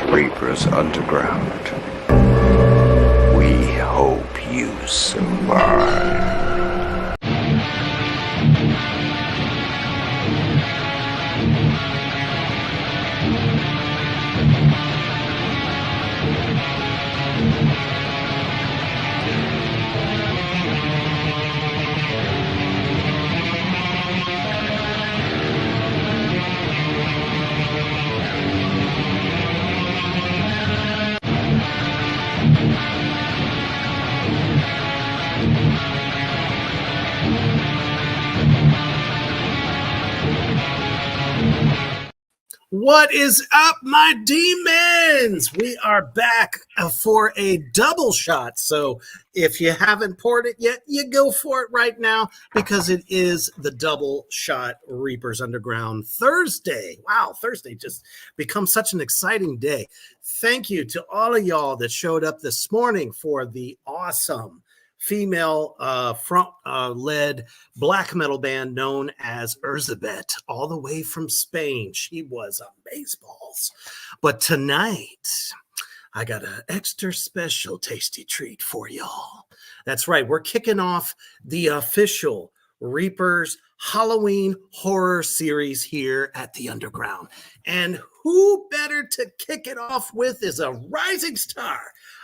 Reapers Underground. We hope you survive. What is up, my demons? We are back for a double shot. So if you haven't poured it yet, you go for it right now because it is the double shot Reapers Underground Thursday. Wow, Thursday just becomes such an exciting day. Thank you to all of y'all that showed up this morning for the awesome female front-led black metal band known as Erzabet, all the way from Spain. She was amazeballs. But tonight, I got an extra special tasty treat for y'all. That's right, we're kicking off the official Reapers Halloween horror series here at the Underground. And who better to kick it off with is a rising star,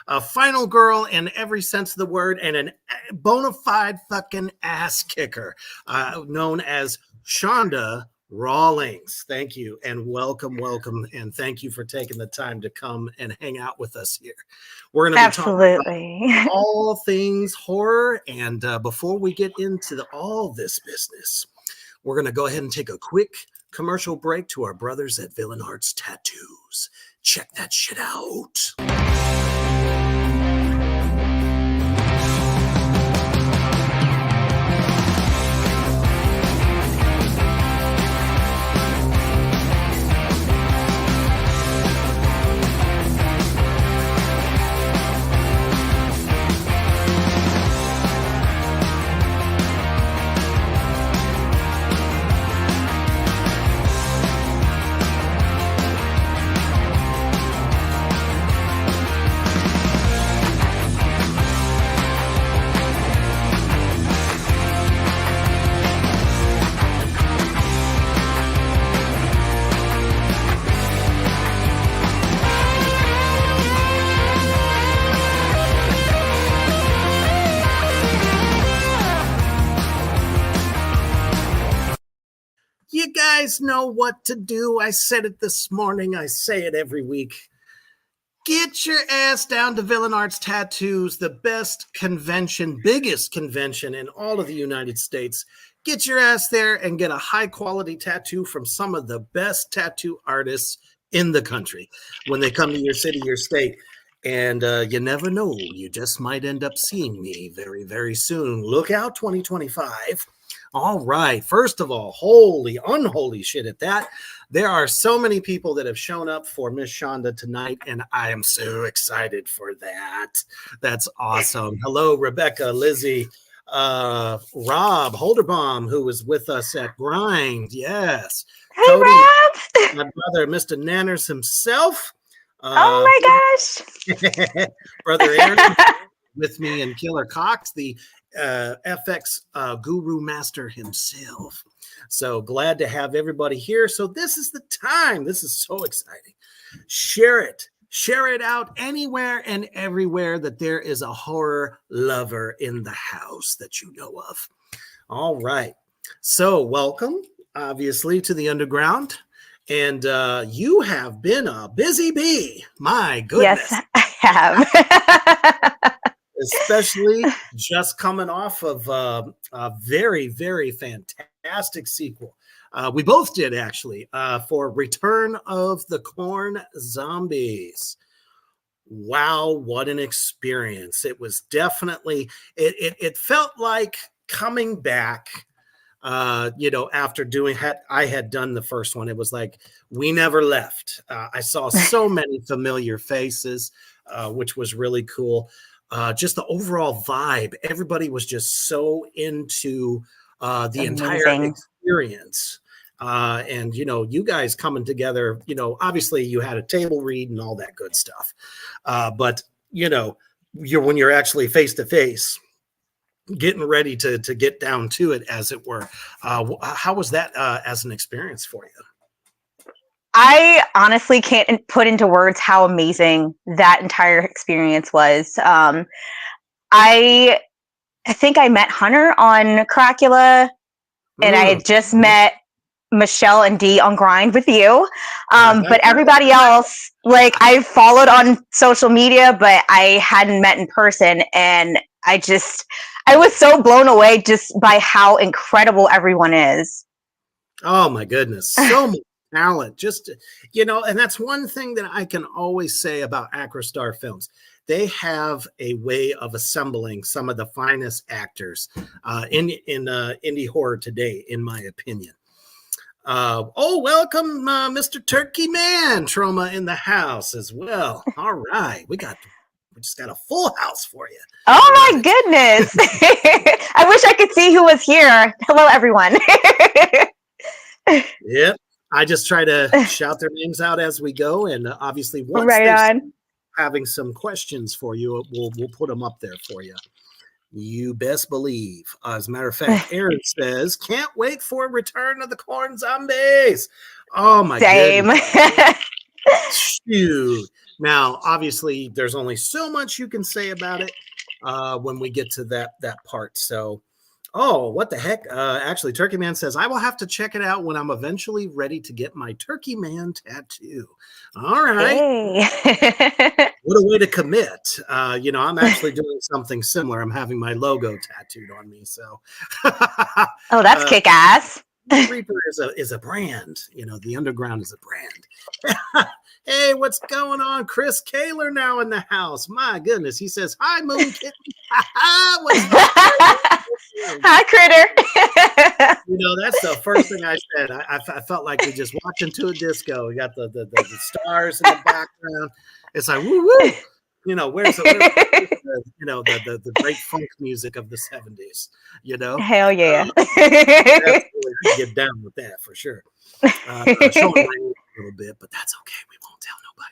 a final girl in every sense of the word, and a bona fide fucking ass kicker, known as Chanda Rawlings. Thank you, and welcome, and thank you for taking the time to come and hang out with us here. We're going to be talking about all things horror, and before we get into all this business, we're going to go ahead and take a quick commercial break to our brothers at Villain Arts Tattoos. Check that shit out. You guys know what to do. I said it this morning. I say it every week. Get your ass down to Villain Arts Tattoos, the best convention, biggest convention in all of the United States. Get your ass there and get a high-quality tattoo from some of the best tattoo artists in the country when they come to your city, your state. And you never know. You just might end up seeing me very, very soon. Look out, 2025. All right. First of all, holy, unholy shit at that. There are so many people that have shown up for Miss Chanda tonight, and I am so excited for that. That's awesome. Hello, Rebecca, Lizzie, Rob Holderbaum, who was with us at Grind. Yes. Hey, Cody, Rob. my brother, Mr. Nanners himself. Oh my gosh. Brother Aaron with me, and Killer Cox, the FX guru master himself. So glad to have everybody here. So this is the time. This is so exciting. Share it out anywhere and everywhere that there is a horror lover in the house that you know of. All right. So welcome, obviously, to the Underground. And you have been a busy bee. My goodness. Yes, I have. Especially just coming off of a very, very fantastic sequel. We both did, actually, for Return of the Corn Zombies. Wow, what an experience. It was definitely, it felt like coming back, after I had done the first one. It was like, we never left. I saw so many familiar faces, which was really cool. Just the overall vibe. Everybody was just so into the entire experience. And you guys coming together. Obviously you had a table read and all that good stuff, but when you're actually face to face, getting ready to get down to it, as it were. How was that as an experience for you? I honestly can't put into words how amazing that entire experience was. I think I met Hunter on Cracula, and I had just met Michelle and Dee on Grind with you. But everybody else, like, I followed on social media, but I hadn't met in person. And I was so blown away just by how incredible everyone is. Oh my goodness. So much talent. Just, and that's one thing that I can always say about Acrostar Films. They have a way of assembling some of the finest actors in indie horror today, in my opinion. Welcome, Mr. Turkey Man. Trauma in the house as well. All right. We just got a full house for you. Oh my goodness. I wish I could see who was here. Hello, everyone. Yep. I just try to shout their names out as we go. And obviously, once having some questions for you, we'll put them up there for you. You best believe. As a matter of fact, Aaron says, can't wait for Return of the Corn Zombies. Oh my goodness. Shoot. Now, obviously, there's only so much you can say about it when we get to that part. So, what the heck? Actually, Turkey Man says, I will have to check it out when I'm eventually ready to get my Turkey Man tattoo. All right. Hey. What a way to commit. I'm actually doing something similar. I'm having my logo tattooed on me. So, that's kick ass. Reaper is a brand. The underground is a brand. Hey, what's going on? Chris Kaler now in the house. My goodness. He says, hi, Moon Kitten. Hi, critter. That's the first thing I said. I felt like we just walked into a disco. We got the stars in the background. It's like, woo woo. Where's the great funk music of the 70s? Hell yeah. Really get down with that for sure. Showing my age a little bit, but that's okay. We won't tell nobody.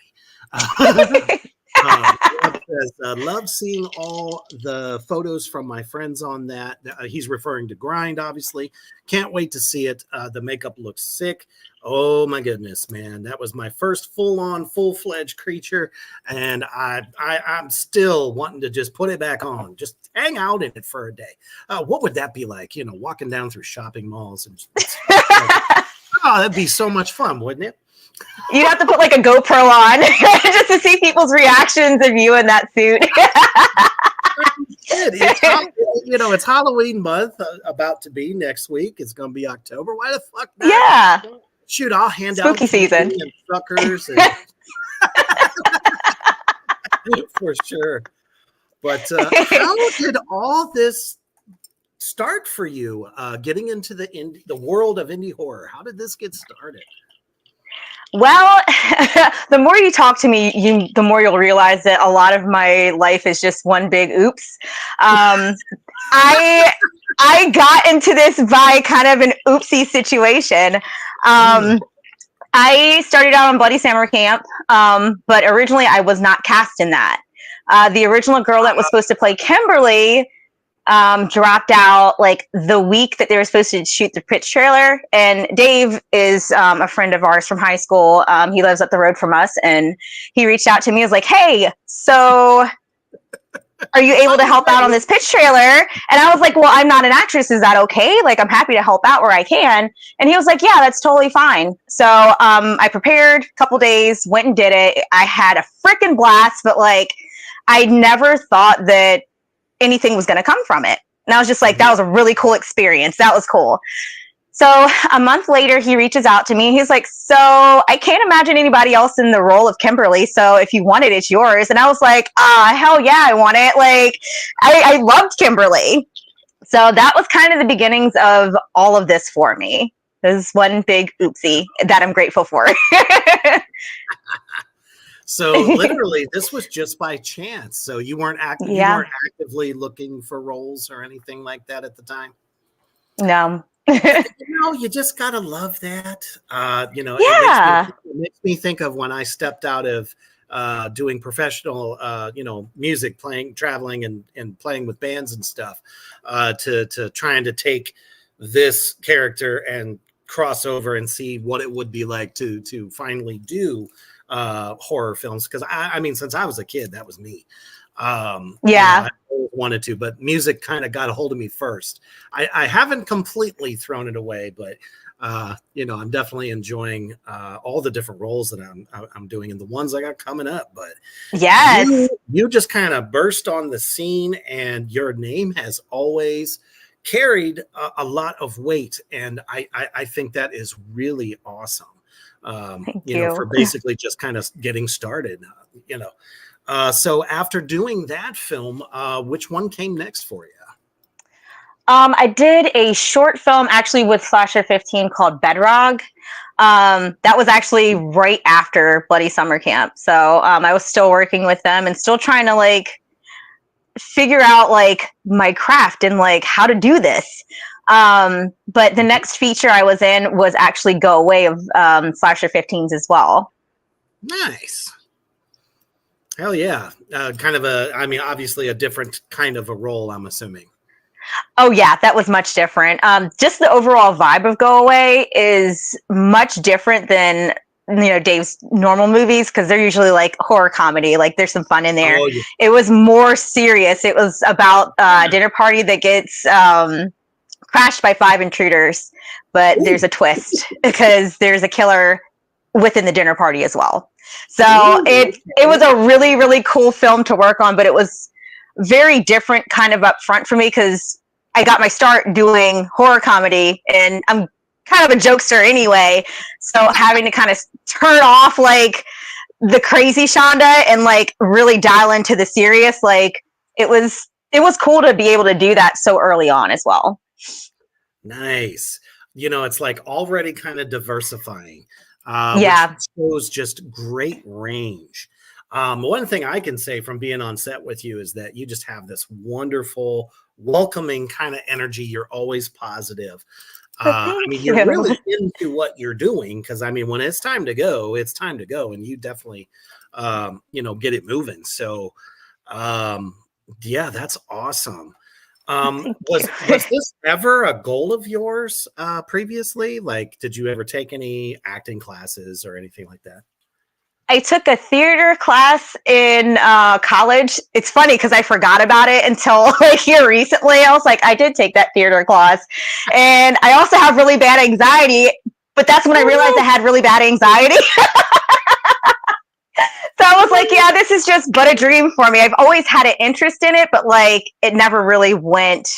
Love seeing all the photos from my friends on that. He's referring to Grind, obviously. Can't wait to see it. The makeup looks sick. Oh my goodness, man. That was my first full-fledged creature. And I'm still wanting to just put it back on. Just hang out in it for a day. What would that be like? Walking down through shopping malls. That'd be so much fun, wouldn't it? You'd have to put like a GoPro on just to see people's reactions of you in that suit. It's Halloween month, about to be next week. It's going to be October. Why the fuck not? Yeah. Shoot, I'll hand out spooky season and suckers for sure. But how did all this start for you? Getting into the world of indie horror. How did this get started? Well, the more you talk to me, the more you'll realize that a lot of my life is just one big oops. I got into this by kind of an oopsie situation. I started out on Bloody Summer Camp, but originally I was not cast in that. The original girl that was supposed to play Kimberly dropped out like the week that they were supposed to shoot the pitch trailer. And Dave is a friend of ours from high school. He lives up the road from us, and he reached out to me. He was like, hey, so are you able to help out on this pitch trailer? And I was like, well, I'm not an actress. Is that okay? Like, I'm happy to help out where I can. And he was like, yeah, that's totally fine. So I prepared a couple days, went and did it. I had a freaking blast, but like, I never thought that anything was going to come from it. And I was just like, that was a really cool experience. That was cool. So a month later, he reaches out to me. He's like, so I can't imagine anybody else in the role of Kimberly. So if you want it, it's yours. And I was like, hell yeah, I want it. Like, I loved Kimberly. So that was kind of the beginnings of all of this for me. There's one big oopsie that I'm grateful for. So literally, this was just by chance. So you weren't actively looking for roles or anything like that at the time? No. You just gotta love that. Yeah. It makes me think of when I stepped out of doing professional, music, playing, traveling, and playing with bands and stuff, to trying to take this character and cross over and see what it would be like to finally do horror films. Because I mean, since I was a kid, that was me. Yeah. I always wanted to, but music kind of got a hold of me first. I haven't completely thrown it away, but I'm definitely enjoying all the different roles that I'm doing and the ones I got coming up. But Yes. you just kind of burst on the scene, and your name has always carried a lot of weight, and I think that is really awesome. Thank you. For basically just kind of getting started. So after doing that film, which one came next for you? I did a short film actually with Slasher 15 called Bedrock. That was actually right after Bloody Summer Camp. So I was still working with them and still trying to like figure out like my craft and like how to do this. But the next feature I was in was actually Go Away of Slasher 15s as well. Nice. Hell yeah. Obviously a different kind of a role, I'm assuming. Oh yeah, that was much different. Just the overall vibe of Go Away is much different than Dave's normal movies, because they're usually like horror comedy. Like there's some fun in there. Oh, yeah. It was more serious. It was about a dinner party that gets crashed by 5 intruders, but there's a twist because there's a killer within the dinner party as well. So it was a really, really cool film to work on, but it was very different kind of up front for me because I got my start doing horror comedy and I'm kind of a jokester anyway. So having to kind of turn off like the crazy Chanda and like really dial into the serious, like it was cool to be able to do that so early on as well. Nice. It's like already kind of diversifying. Yeah. Which shows just great range. One thing I can say from being on set with you is that you just have this wonderful, welcoming kind of energy. You're always positive. You're really into what you're doing because, when it's time to go, it's time to go. And you definitely, get it moving. So, yeah, that's awesome. Was this ever a goal of yours previously? Like, did you ever take any acting classes or anything like that? I took a theater class in college. It's funny because I forgot about it until like here recently. I was like, I did take that theater class. And I also have really bad anxiety, but that's when I realized I had really bad anxiety. So I was like, yeah, this is just but a dream for me. I've always had an interest in it, but like it never really went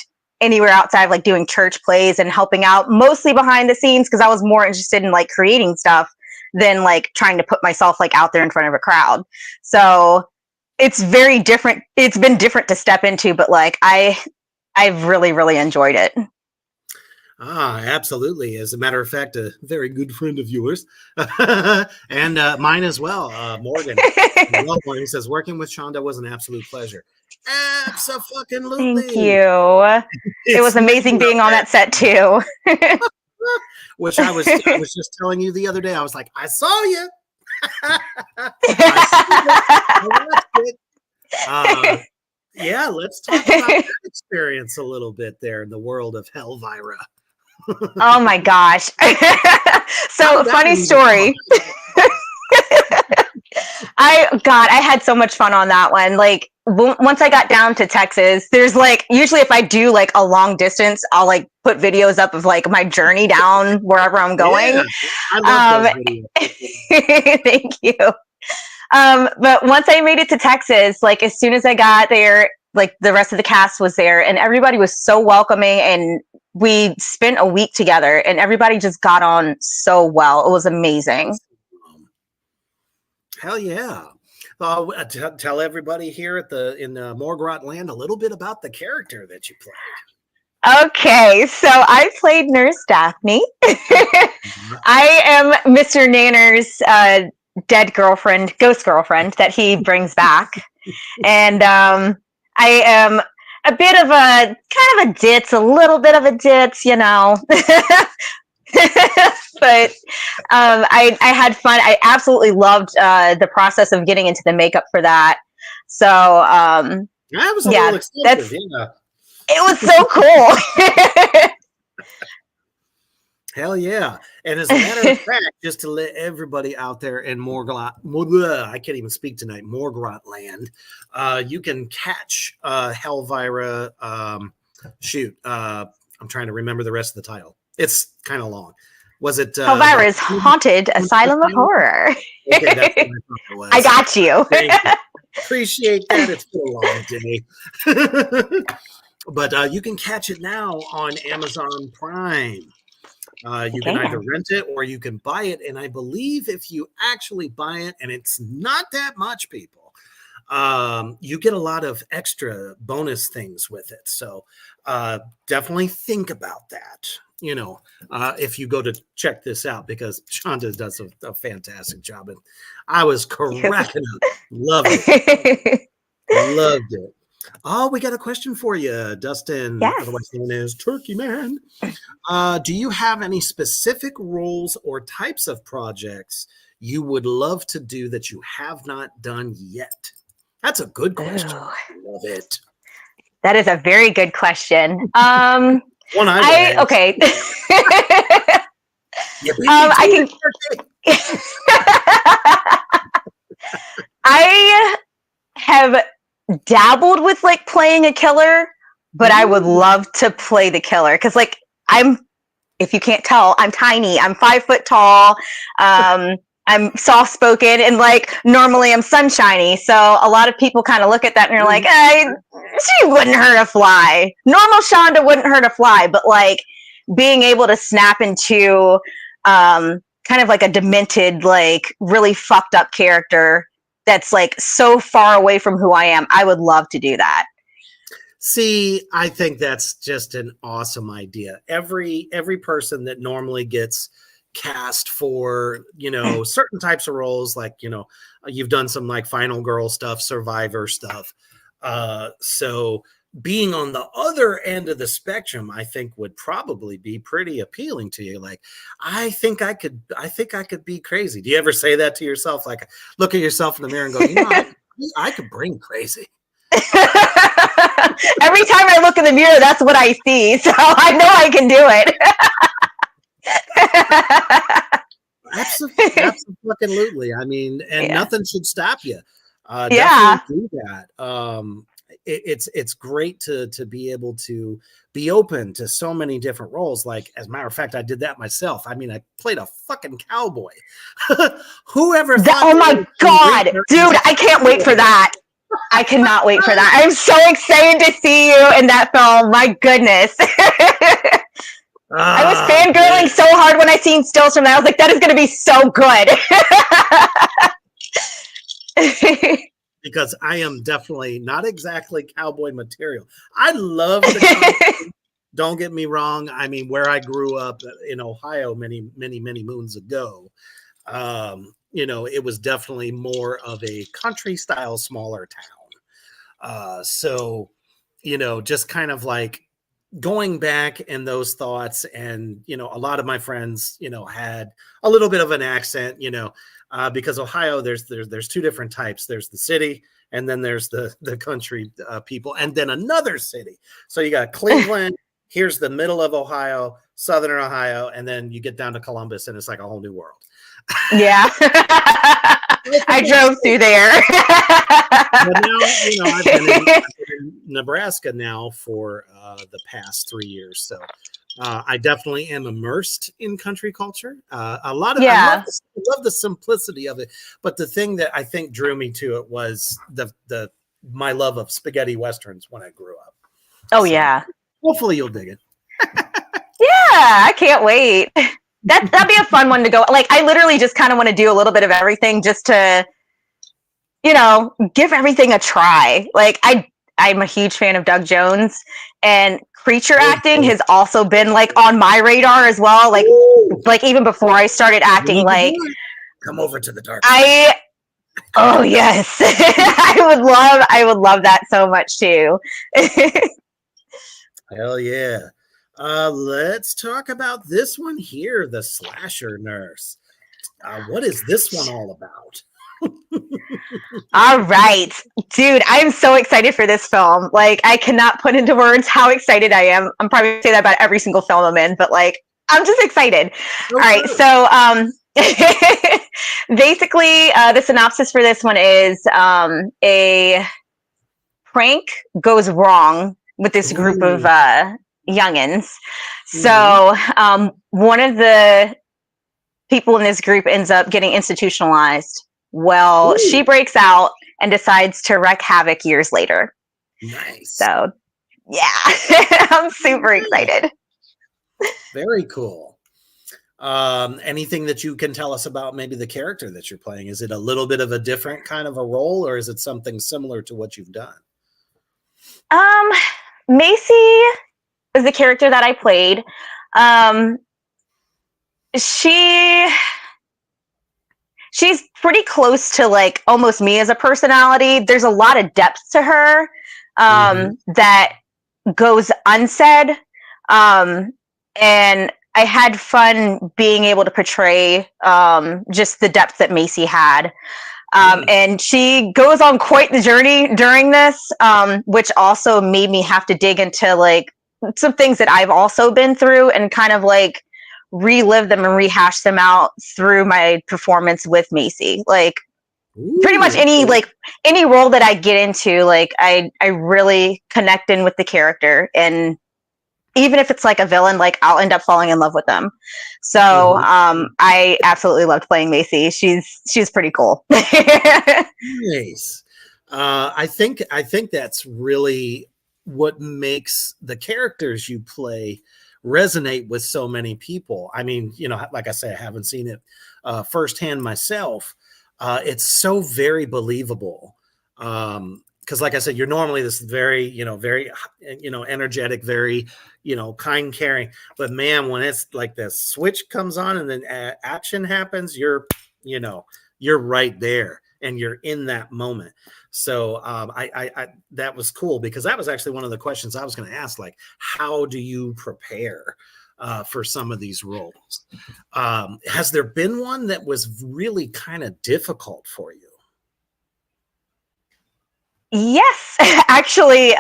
anywhere outside of like doing church plays and helping out mostly behind the scenes because I was more interested in like creating stuff than like trying to put myself like out there in front of a crowd. So it's very different. It's been different to step into, but like I've really, really enjoyed it. Absolutely. As a matter of fact, a very good friend of yours and mine as well, Morgan. He says, working with Chanda was an absolute pleasure. Absolutely. Thank you. It was amazing being on that set too. Which I was just telling you the other day. I was like, I saw you. I watched it. Yeah, let's talk about that experience a little bit there in the world of Helvira. Oh my gosh. So funny story. I had so much fun on that one. Like once I got down to Texas, there's like, usually if I do like a long distance, I'll like put videos up of like my journey down wherever I'm going. Yeah, I love those videos. Thank you. But once I made it to Texas, like as soon as I got there, like the rest of the cast was there and everybody was so welcoming and we spent a week together and everybody just got on so well. It was amazing. Hell yeah. Tell everybody here in Morgrot land a little bit about the character that you played. Okay, so I played Nurse Daphne. I am Mr. Nanner's dead girlfriend, ghost girlfriend that he brings back. And I am a bit of a kind of a ditz, a little bit of a ditz, you know. But I had fun. I absolutely loved the process of getting into the makeup for that. So That was a little expensive. It was so cool. Hell yeah. And as a matter of fact, just to let everybody out there in I can't even speak tonight, Morgrot land, you can catch Helvira. I'm trying to remember the rest of the title. It's kind of long. Was it Helvira's Haunted Asylum of Horror? Okay, that's what I thought it was. I got you. Appreciate that. It's been a long day. But you can catch it now on Amazon Prime. You can either rent it or you can buy it. And I believe if you actually buy it, and it's not that much, people, you get a lot of extra bonus things with it. So definitely think about that, you know, if you go to check this out, because Chanda does a fantastic job. And I was cracking up. Loved it. Loved it. Oh, we got a question for you, Dustin, otherwise known as Turkey Man. Do you have any specific roles or types of projects you would love to do that you have not done yet? That's a good question. Oh. Love it. That is a very good question. Okay. I have dabbled with like playing a killer, but I would love to play the killer because like if you can't tell, I'm tiny. I'm 5 foot tall. I'm soft spoken and like normally I'm sunshiny. So a lot of people kind of look at that and you're like, she wouldn't hurt a fly. Normal Chanda wouldn't hurt a fly, but like being able to snap into kind of like a demented, like really fucked up character that's like so far away from who I am, I would love to do that. See, I think that's just an awesome idea. Every person that normally gets cast for, you know, certain types of roles, like, you know, you've done some like Final Girl stuff, Survivor stuff. So being on the other end of the spectrum, I think would probably be pretty appealing to you. Like, I think I could be crazy. Do you ever say that to yourself? Like, look at yourself in the mirror and go, you know, I could bring crazy. Every time I look in the mirror, that's what I see. So I know I can do it. Absolutely. I mean, and nothing should stop you. Do that. It's great to be able to be open to so many different roles. Like, as a matter of fact, I did that myself. I mean, I played a fucking cowboy. Whoever thought oh my God, dude, I can't wait for that. I cannot wait for that. I'm so excited to see you in that film. My goodness. I was fangirling so hard when I seen stills from that. I was like, that is going to be so good. Because I am definitely not exactly cowboy material. I love the don't get me wrong. I mean, where I grew up in Ohio many moons ago, you know, it was definitely more of a country style, smaller town. So, you know, just kind of like going back in those thoughts, and, you know, a lot of my friends, you know, had a little bit of an accent, you know, because Ohio, there's two different types. There's the city, and then there's the country people, and then another city. So you got Cleveland, here's the middle of Ohio, Southern Ohio, and then you get down to Columbus, and it's like a whole new world. Yeah. I drove through there. But now, you know, I've been in Nebraska now for the past 3 years. So I definitely am immersed in country culture. A lot of I love the simplicity of it. But the thing that I think drew me to it was my love of spaghetti westerns when I grew up. Oh, so, yeah. Hopefully you'll dig it. Yeah, I can't wait. That'd be a fun one to go. Like, I literally just kind of want to do a little bit of everything just to, you know, give everything a try. Like, I'm a huge fan of Doug Jones, and creature acting has also been like on my radar as well. Like even before I started acting, like, come over to the dark side. Oh yes. I would love that so much too. Hell yeah. Let's talk about this one here, the slasher nurse. What is this one all about? All right. Dude, I'm so excited for this film. Like, I cannot put into words how excited I am. I'm probably gonna say that about every single film I'm in, but like, I'm just excited. Oh, All right. good. So, basically, the synopsis for this one is a prank goes wrong with this group of Ooh. youngins. Mhm. So, one of the people in this group ends up getting institutionalized. Well, she Ooh, breaks out and decides to wreak havoc years later. nice. So, yeah, I'm super Yeah, excited. very cool. Anything that you can tell us about maybe the character that you're playing? Is it a little bit of a different kind of a role, or is it something similar to what you've done? Um, Macy is the character that I played. Um, she she's pretty close to like almost me as a personality. There's a lot of depth to her Hmm. that goes unsaid. And I had fun being able to portray just the depth that Macy had. Yeah. And she goes on quite the journey during this, which also made me have to dig into like some things that I've also been through and kind of like relive them and rehash them out through my performance with Macy. Like pretty much Ooh, okay. any role that I get into, like I really connect in with the character, and even if it's like a villain, like I'll end up falling in love with them. So Mhm. I absolutely loved playing Macy. She's pretty cool. Nice. I think that's really what makes the characters you play resonate with so many people. I mean, like I say, I haven't seen it firsthand myself. It's so very believable. Because, like I said, you're normally this very, very, energetic, very, kind, caring. But man, when it's like the switch comes on and then action happens, you know, you're right there and you're in that moment. So I that was cool because that was actually one of the questions I was going to ask. Like, how do you prepare for some of these roles? Has there been one that was really kind of difficult for you? Yes, actually,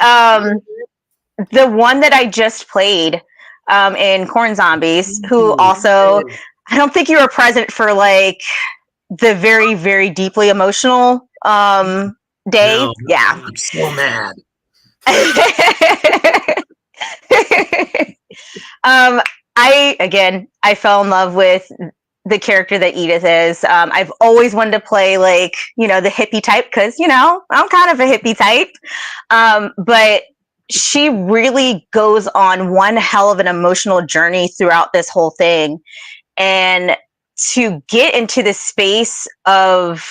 the one that I just played in Corn Zombies, who Ooh, also I don't think you were present for like the very very deeply emotional day. no, Yeah. I'm so mad. um, I fell in love with the character that Edith is. I've always wanted to play like the hippie type because I'm kind of a hippie type, but she really goes on one hell of an emotional journey throughout this whole thing, and to get into the space of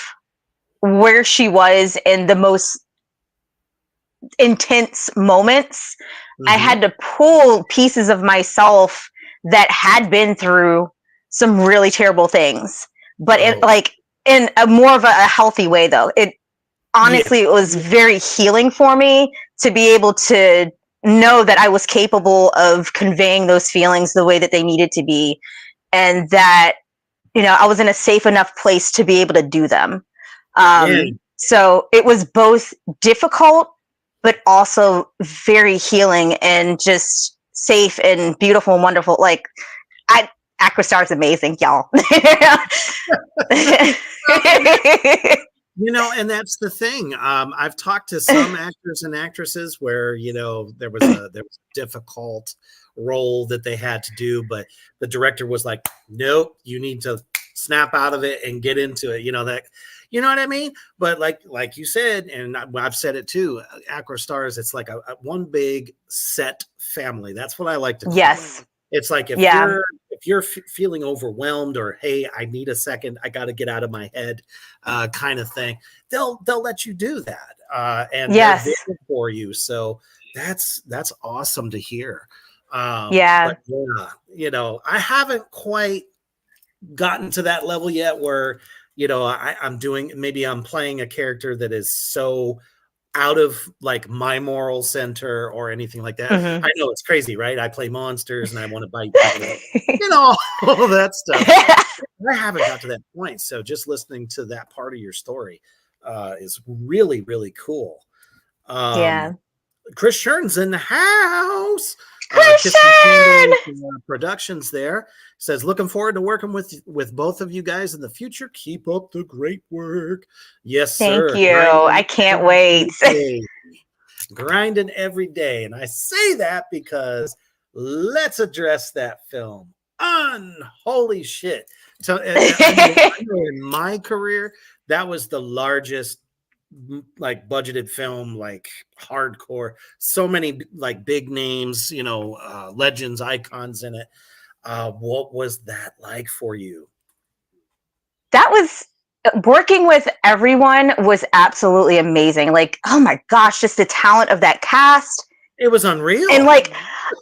where she was in the most intense moments, I Hmm. had to pull pieces of myself that had been through some really terrible things, but it Oh, like in a more of a healthy way though. It yeah. honestly it was very healing for me to be able to know that I was capable of conveying those feelings the way that they needed to be, and that I was in a safe enough place to be able to do them. Yeah. So it was both difficult, but also very healing and just safe and beautiful and wonderful. Like, I Aquastar is amazing, y'all. And that's the thing. I've talked to some actors and actresses where there was a difficult role that they had to do, but the director was like, "Nope, you need to snap out of it and get into it." You know what I mean? But like you said, and I've said it too. Aqua Stars, it's like a one big set family. That's what I like to call it. Yes. It's like if Yeah. you're feeling overwhelmed or hey, I need a second, I got to get out of my head, kind of thing. They'll let you do that, and they're Yes. there for you. So that's awesome to hear. Yeah. But yeah, I haven't quite gotten to that level yet where I'm doing, maybe I'm playing a character that is so out of like my moral center or anything like that. Mhm. I know it's crazy, right? I play monsters and I want to bite people, all that stuff. I haven't got to that point. So just listening to that part of your story is really, really cool. Yeah. Chris Shern's in the house. Kissing Christian! Chanda Productions there says, looking forward to working with both of you guys in the future. Keep up the great work. Yes, Thank sir. you. I can't wait. Grinding every day. And I say that because let's address that film. Unholy shit. So I know in my career, that was the largest like budgeted film, like hardcore, so many like big names, legends, icons in it. What was that like for you? That was working with everyone was absolutely amazing. Like, oh my gosh, just the talent of that cast. It was unreal. And like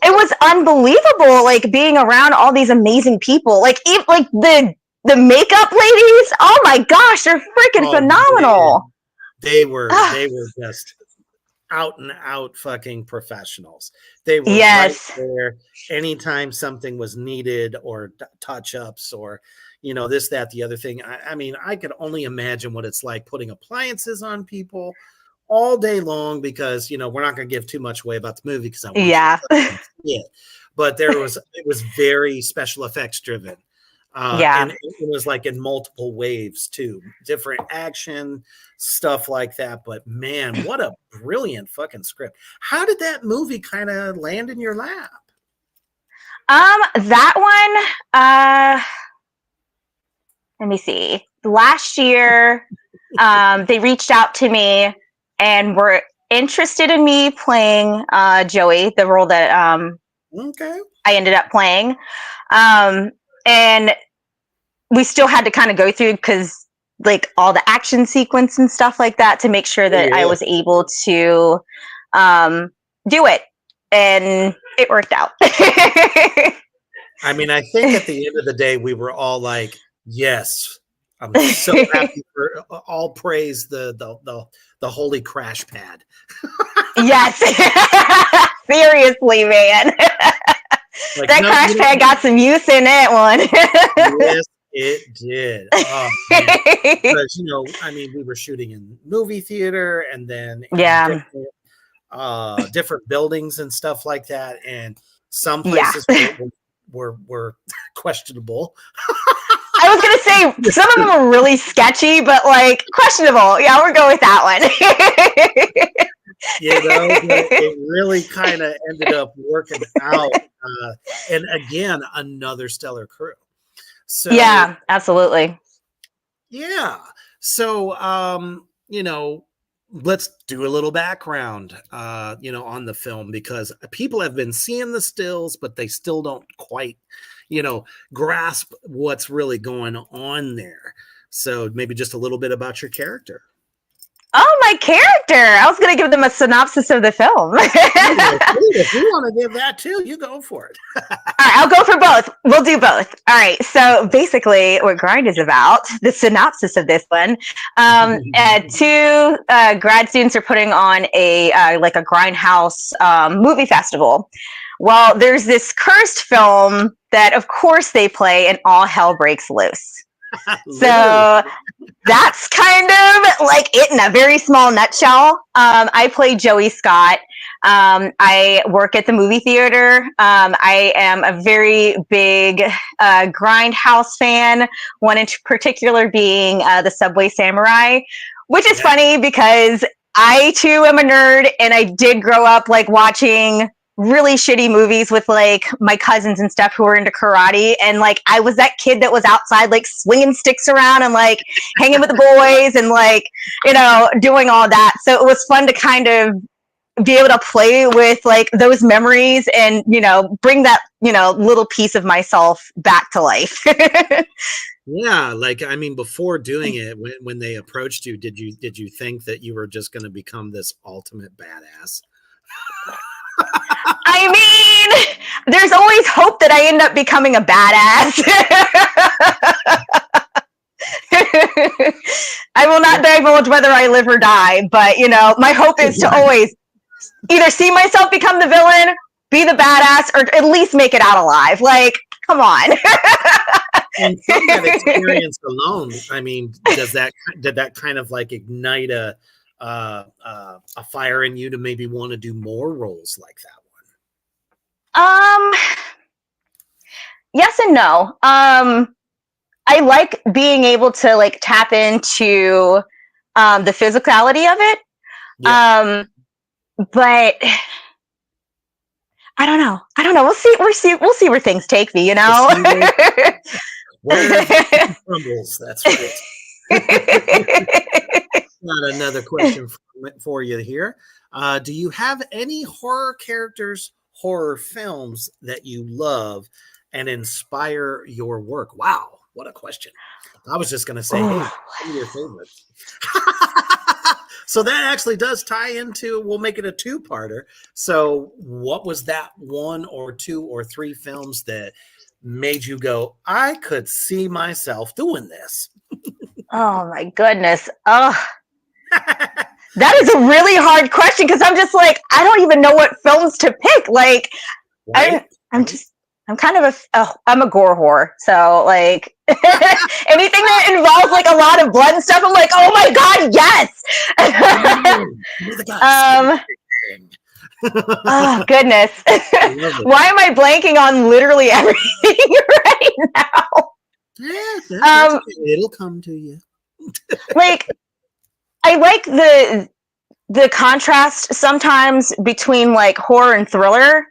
it was unbelievable, like being around all these amazing people. Like even like the makeup ladies, oh my gosh, they're freaking phenomenal. Man. They were just out and out fucking professionals. They were right there anytime something was needed or touch ups or this, that, the other thing. I mean, I could only imagine what it's like putting appliances on people all day long because we're not going to give too much away about the movie because I want you to see it. But it was very special effects driven. And it was like in multiple waves too, different action stuff like that. But man, what a brilliant fucking script. How did that movie kind of land in your lap? That one, let me see. Last year, they reached out to me and were interested in me playing Joey, the role that I ended up playing. And we still had to kind of go through because like all the action sequence and stuff like that to make sure that I was able to do it. And it worked out. I mean, I think at the end of the day, we were all like, yes, I'm so happy for all praise the holy crash pad. Yes. Seriously, man. Like, that crash pad got some use in that one. Yes, it did. Oh, because, I mean, we were shooting in movie theater and then different buildings and stuff like that. And some places were questionable. I was going to say, some of them were really sketchy, but like questionable. Yeah, we're going with that one. It really kind of ended up working out. And again, another stellar crew. So yeah, absolutely. Yeah. So, let's do a little background, on the film because people have been seeing the stills, but they still don't quite, grasp what's really going on there. So maybe just a little bit about your character. Oh, my character. I was going to give them a synopsis of the film. If you want to give that too, you go for it. All right, I'll go for both. We'll do both. All right. So basically what Grind is about, the synopsis of this one, two grad students are putting on a Grindhouse movie festival. Well, there's this cursed film that, of course, they play and all hell breaks loose. So that's kind of like it in a very small nutshell. I play Joey Scott. I work at the movie theater. I am a very big Grindhouse fan, one in particular being the Subway Samurai, which is funny because I too am a nerd and I did grow up like watching really shitty movies with like my cousins and stuff who were into karate, and like I was that kid that was outside like swinging sticks around and like hanging with the boys and like doing all that. So it was fun to kind of be able to play with like those memories and bring that little piece of myself back to life. Yeah, like I mean, before doing it, when they approached you, did you think that you were just going to become this ultimate badass? I mean, there's always hope that I end up becoming a badass. I will not divulge whether I live or die, but you know, my hope is to always either see myself become the villain, be the badass, or at least make it out alive. Like, come on. And from that experience alone, I mean, did that kind of like ignite a fire in you to maybe want to do more roles like that one? Yes and no. I like being able to like tap into the physicality of it. Yeah. But I don't know. We'll see where things take me, you know. Where crumbles, that's right. Got another question for you here. Do you have any horror characters, horror films that you love and inspire your work? Wow, what a question. I was just going to say, hey, what are your favorites? So that actually does tie into, we'll make it a two-parter. So what was that one or two or three films that made you go, I could see myself doing this? Oh my goodness. Oh, that is a really hard question because I'm just like, I don't even know what films to pick. Like, right? I'm kind of I'm a gore whore. So like anything that involves like a lot of blood and stuff, I'm like, oh my God, yes. Oh goodness. Why am I blanking on literally everything right now? Yeah, it'll come to you. Like, I like the contrast sometimes between like horror and thriller.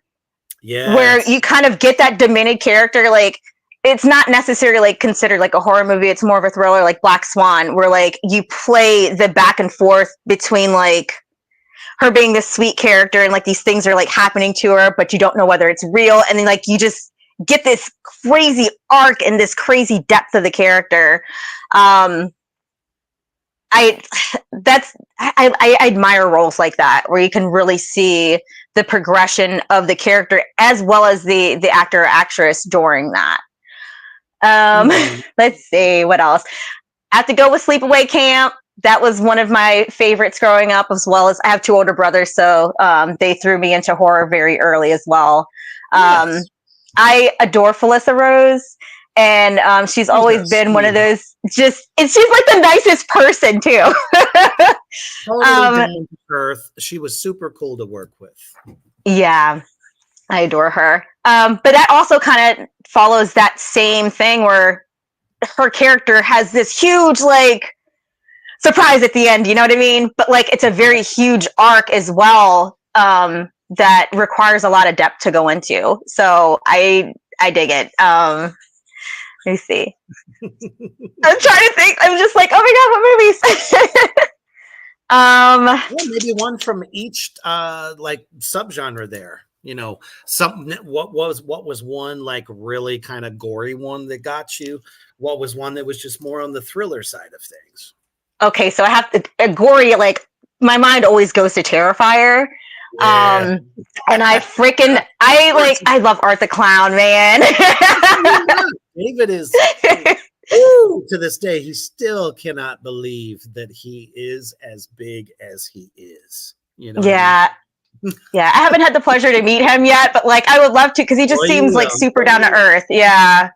Yeah. Where you kind of get that demented character, like it's not necessarily like considered like a horror movie, it's more of a thriller like Black Swan, where like you play the back and forth between like her being this sweet character and like these things are like happening to her, but you don't know whether it's real, and then like you just get this crazy arc and this crazy depth of the character. I admire roles like that where you can really see the progression of the character as well as the actor or actress during that. Let's see what else. I have to go with Sleepaway Camp. That was one of my favorites growing up, as well as I have two older brothers, so they threw me into horror very early as well. Yes. I adore Felissa Rose, and she's always been one of those. She's like the nicest person too. Totally down to earth. She was super cool to work with. Yeah, I adore her. But that also kind of follows that same thing where her character has this huge like surprise at the end. You know what I mean? But like it's a very huge arc as well. That requires a lot of depth to go into. So I dig it. Let me see. I'm trying to think. I'm just like, oh my God, what movies? Well, maybe one from each like subgenre there. You know, something. What was one like really kind of gory one that got you? What was one that was just more on the thriller side of things? Okay, so I have to gory. Like my mind always goes to Terrifier. Yeah. And I love Art the Clown, man. David is to this day, he still cannot believe that he is as big as he is. You know? Yeah. Yeah. I haven't had the pleasure to meet him yet, but like I would love to because he just seems like super down to earth. Yeah.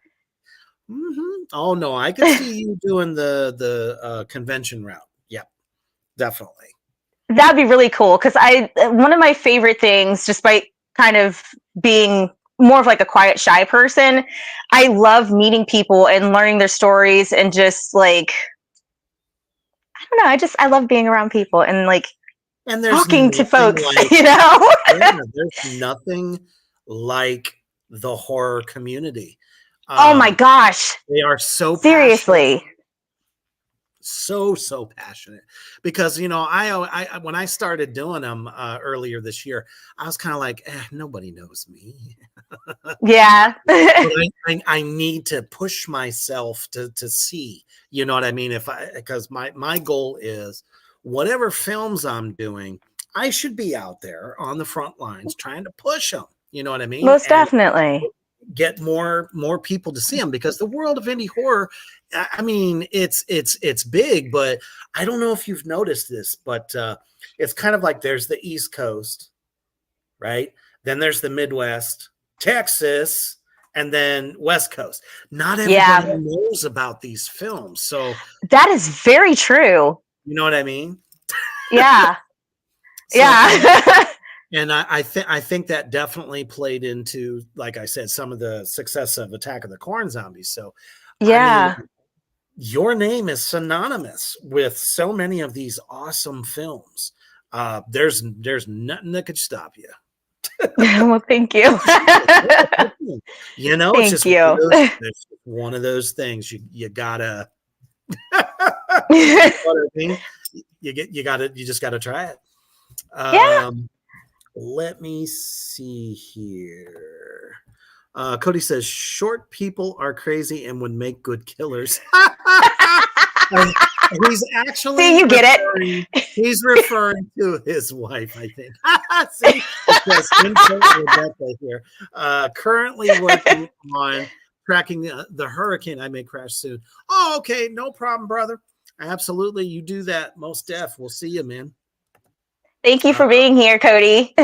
Mm-hmm. Oh no, I could see you doing the convention route. Yep, definitely. That'd be really cool because one of my favorite things, despite kind of being more of like a quiet, shy person, I love meeting people and learning their stories and just like, I don't know, I love being around people and like talking to folks, like, you know? Yeah, there's nothing like the horror community. Oh my gosh. They are so seriously passionate. So passionate because you know I when I started doing them earlier this year, I was kind of like nobody knows me. Yeah. I need to push myself to see, you know what I mean, because my goal is whatever films I'm doing, I should be out there on the front lines trying to push them, you know what I mean. Most definitely. get more people to see them, because the world of indie horror, I mean, it's big, but I don't know if you've noticed this, but it's kind of like there's the East Coast, right? Then there's the Midwest, Texas, and then West Coast. Not everybody knows about these films. So that is very true. You know what I mean? Yeah. So, yeah. And I think that definitely played into, like I said, some of the success of Attack of the Corn Zombies. So yeah. I mean, your name is synonymous with so many of these awesome films. There's nothing that could stop you. Well, thank you. You know, thank it's just you. one of those things you gotta. You know what I mean? You just gotta try it. Yeah. Let me see here. Cody says short people are crazy and would make good killers. He's actually see, you get it. He's referring to his wife, I think. See, because Rebecca here. Currently working on tracking the hurricane I may crash soon. Oh, okay, no problem, brother. Absolutely, you do that. Most def. We'll see you, man. Thank you for being here, Cody.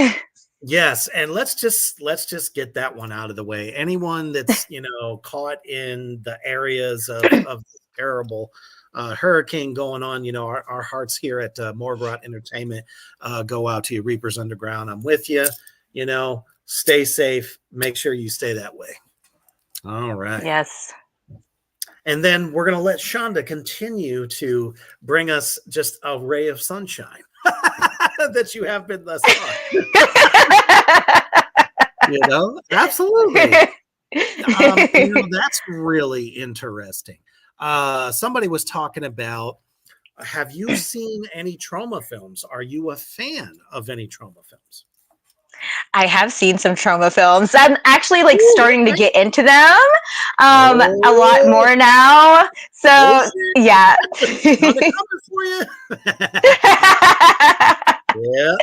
Yes, and let's just get that one out of the way. Anyone that's caught in the areas of terrible hurricane going on, our hearts here at Morgrot Entertainment go out to you, Reapers Underground. I'm with you. Stay safe. Make sure you stay that way. All right. Yes. And then we're going to let Chanda continue to bring us just a ray of sunshine that you have been thus far. Absolutely. That's really interesting. Somebody was talking about, have you seen any trauma films? Are you a fan of any trauma films? I have seen some trauma films. I'm actually starting to get into them a lot more now. So yeah. For you. Yeah.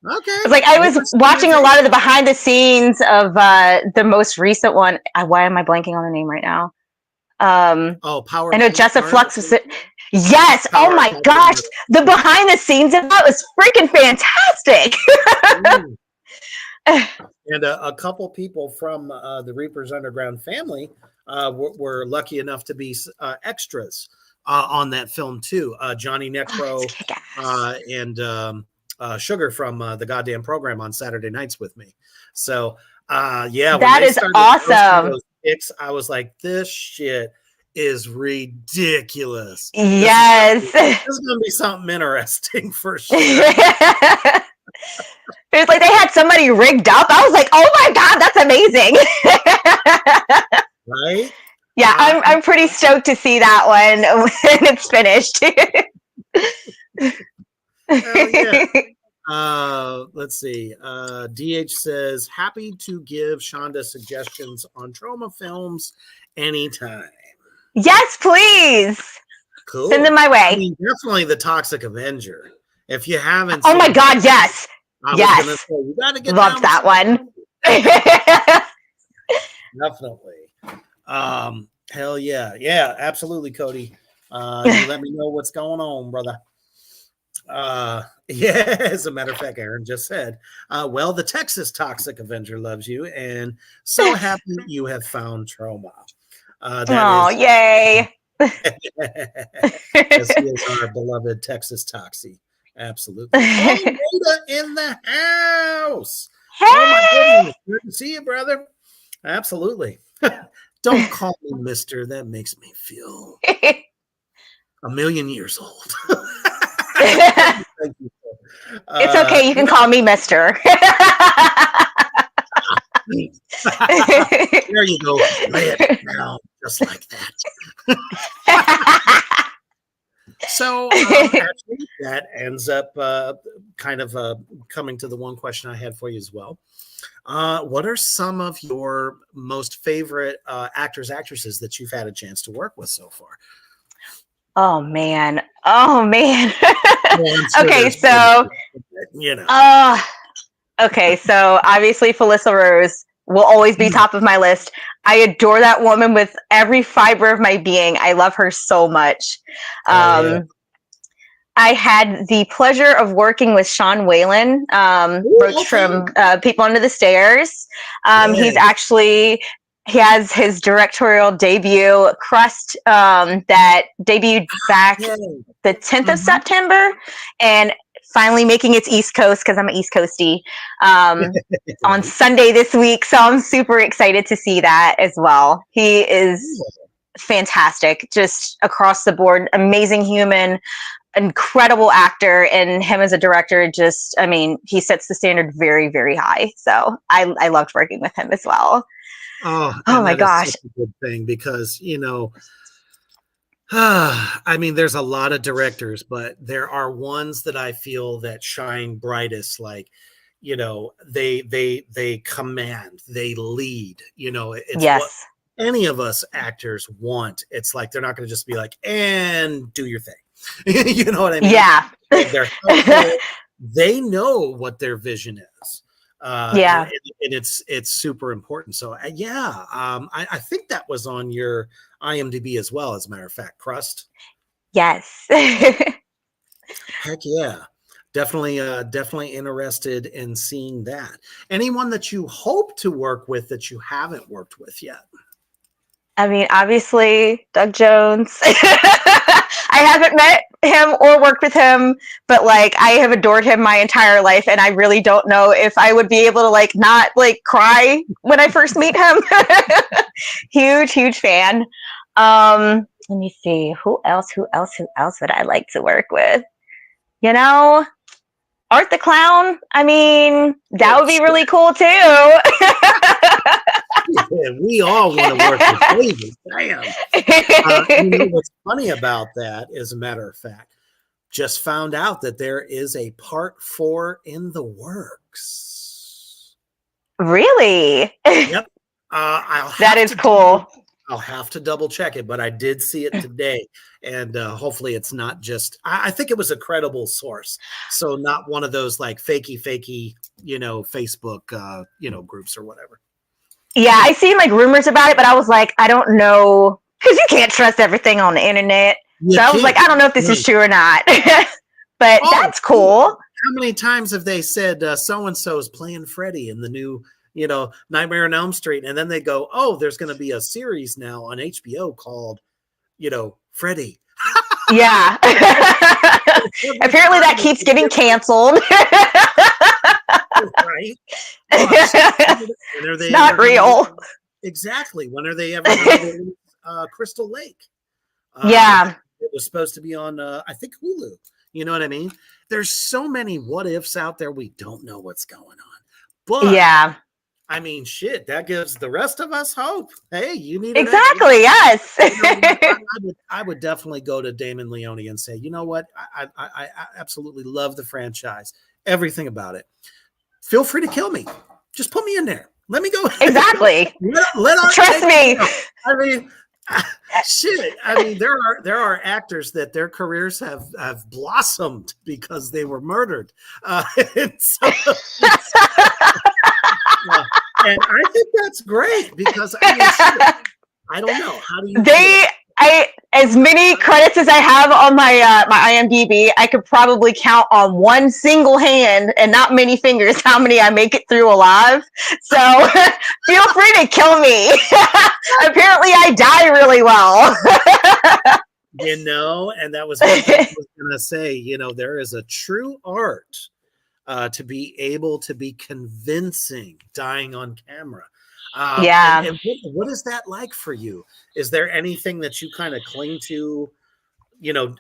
Okay. I was watching a lot of the behind the scenes of the most recent one. Why am I blanking on the name right now? Power. I know Jessa Flux was it. Yes. Oh my gosh. The behind the scenes of that was freaking fantastic. And a couple people from the Reapers Underground family were lucky enough to be extras on that film too. Johnny Necro and Sugar from the goddamn program on Saturday nights with me. So yeah, that is awesome. Those picks, I was like, this shit is ridiculous. Yes, this is gonna be something interesting for sure. It was like they had somebody rigged up. I was like, oh my God, that's amazing. Right? Yeah, I'm pretty stoked to see that one when it's finished. Yeah. Let's see. DH says, happy to give Chanda suggestions on trauma films anytime. Yes, please. Cool. Send them my way. I mean, definitely the Toxic Avenger. If you haven't my God, yes. Yes. You gotta get loved that one. Definitely. Hell yeah. Yeah, absolutely, Cody. You let me know what's going on, brother. Yeah, as a matter of fact, Aaron just said, well, the Texas Toxic Avenger loves you, and so happy you have found trauma. Yay. This is our beloved Texas Toxie. Absolutely. Oh, Rita in the house. Hey! Oh my goodness. Good to see you, brother. Absolutely. Don't call me mister. That makes me feel a million years old. Thank you. It's okay. You can call me mister. There you go. Lay it down just like that. So actually, that ends up kind of coming to the one question I had for you as well. What are some of your most favorite actors, actresses that you've had a chance to work with so far? Oh man. Okay, so okay, so obviously Felissa Rose will always be top of my list. I adore that woman with every fiber of my being. I love her so much. I had the pleasure of working with Sean Whalen, wrote from People Under the Stairs. He has his directorial debut, Crust, that debuted back the 10th of September, and finally making its East Coast, because I'm an East Coastie, on Sunday this week. So I'm super excited to see that as well. He is fantastic, just across the board, amazing human, incredible actor, and him as a director, just, I mean, he sets the standard very, very high. So I loved working with him as well. Oh my gosh. Such a good thing, because, you know, I mean, there's a lot of directors, but there are ones that I feel that shine brightest, like, you know, they command, they lead, you know, it's what any of us actors want. It's like, they're not going to just be like, and do your thing. You know what I mean? Yeah. They're helpful. They know what their vision is. And it's super important. So I think that was on your IMDb as well, as a matter of fact. Crust. Yes. Heck yeah. Definitely interested in seeing that. Anyone that you hope to work with that you haven't worked with yet? I mean, obviously, Doug Jones. I haven't met him or worked with him, but like, I have adored him my entire life, and I really don't know if I would be able to like not like cry when I first meet him. Huge fan. Let me see, who else would I like to work with? You know, Art the Clown. I mean, that would be really cool too. Yeah, we all want to work with David. Damn. You know what's funny about that, as a matter of fact, just found out that there is a part 4 in the works. Really? Yep. That is cool. I'll have to double check it, but I did see it today, and hopefully it's not just. I think it was a credible source, so not one of those like fakey, you know, Facebook, you know, groups or whatever. Yeah, I seen like rumors about it, but I was like, I don't know, because you can't trust everything on the internet. I was like, I don't know if this is true or not. But that's cool. How many times have they said so and so is playing Freddy in the new, you know, Nightmare on Elm Street, and then they go, oh, there's going to be a series now on HBO called, you know, Freddy. Yeah. Apparently that keeps getting canceled. Right? It's not real. Exactly. When are they ever going to Crystal Lake? Yeah. It was supposed to be on, I think, Hulu. You know what I mean? There's so many what ifs out there. We don't know what's going on. But yeah, I mean, shit, that gives the rest of us hope. Hey, you need exactly. Yes. I would definitely go to Damon Leone and say, you know what? I absolutely love the franchise. Everything about it. Feel free to kill me. Just put me in there. Let me go. Exactly. Trust me. I mean, shit. I mean, there are actors that their careers have blossomed because they were murdered. And I think that's great, because I mean, shit, I don't know. How do you? As many credits as I have on my my IMDb, I could probably count on one single hand and not many fingers how many I make it through alive. So feel free to kill me. Apparently, I die really well. You know, and that was what I was going to say. You know, there is a true art to be able to be convincing dying on camera. And what is that like for you? Is there anything that you kind of cling to, you know,